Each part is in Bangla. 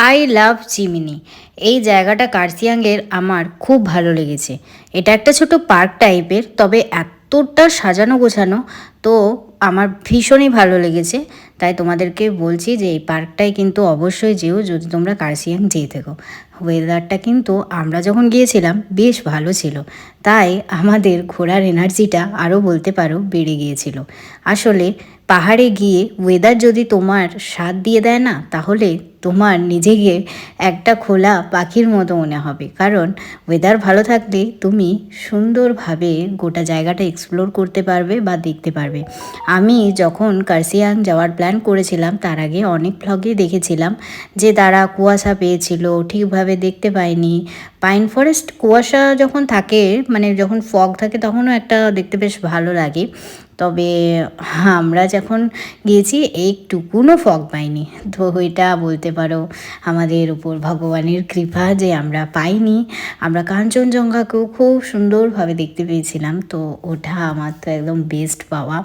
I love chimney. এই জায়গাটা কার্সিয়াংয়ের আমার খুব ভালো লেগেছে। এটা একটা ছোট পার্ক টাইপের, তবে এতটা সাজানো গোছানো, তো আমার ভীষণই ভালো লেগেছে। তাই তোমাদেরকে বলছি যে এই পার্কটায় কিন্তু অবশ্যই যেও যদি তোমরা কার্সিয়াং যেয়ে থাকো। ওয়েদারটা কিন্তু আমরা যখন গিয়েছিলাম বেশ ভালো ছিল, তাই আমাদের ঘোরার এনার্জিটা আরও বলতে পারো বেড়ে গিয়েছিল। আসলে পাহাড়ে গিয়ে ওয়েদার যদি তোমার সাথ দিয়ে দেয় না, তাহলে তোমার নিজেকে একটা খোলা পাখির মতো মনে হবে। কারণ ওয়েদার ভালো থাকলে তুমি সুন্দরভাবে গোটা জায়গাটা এক্সপ্লোর করতে পারবে বা দেখতে পারবে। আমি যখন কার্সিয়াং যাওয়ার প্ল্যান করেছিলাম তার আগে অনেক ভ্লগে দেখেছিলাম যে তারা কুয়াশা পেয়েছিল, ঠিকভাবে দেখতে পায়নি। পাইন ফরেস্ট কুয়াশা যখন থাকে, মানে যখন ফগ থাকে, তখনও একটা দেখতে বেশ ভালো লাগে। তবে আমরা যখন গিয়েছি একটুকুনও ফগ পাইনি, তো ওইটা বলতে পারো আমাদের উপর ভগবানের কৃপা যে আমরা পাইনি। আমরা কাঞ্চনজঙ্ঘাকেও খুব সুন্দরভাবে দেখতে পেয়েছিলাম, তো ওটা আমার তো একদম বেস্ট পাওয়া।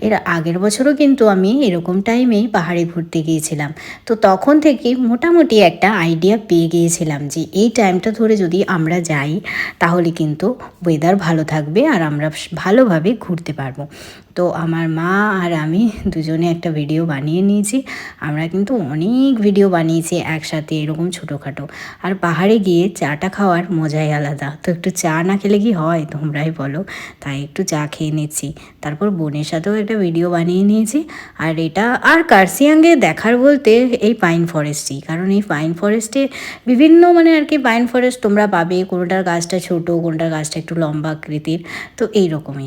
এর আগের বছরও কিন্তু আমি এরকম টাইমেই পাহাড়ে ঘুরতে গিয়েছিলাম, তো তখন থেকে মোটামুটি একটা আইডিয়া পেয়ে গিয়েছিলাম যে এই টাইমটা ধরে যদি আমরা যাই তাহলে কিন্তু ওয়েদার ভালো থাকবে আর আমরা ভালোভাবে ঘুরতে পারবো। তো আমার মা আর আমি দুজনে একটা ভিডিও বানিয়ে নিয়েছি। আমরা কিন্তু অনেক ভিডিও বানিয়েছি একসাথে এরকম ছোটোখাটো। আর পাহাড়ে গিয়ে চাটা খাওয়ার মজাই আলাদা। তো একটু চা না খেলে কি হয় তোমরাই বলো, তাই একটু চা খেয়ে নিচ্ছি। তারপর বোনের সাথেও একটা ভিডিও বানিয়ে নিয়েছি। আর এটা আর কার্সিয়াংয়ে দেখার বলতে এই পাইন ফরেস্টই, কারণ এই পাইন ফরেস্টে বিভিন্ন মানে আর কি পাইন ফরেস্ট তোমরা পাবে, কোনোটার গাছটা ছোটো, কোনোটার গাছটা একটু লম্বা আকৃতির, তো এইরকমই।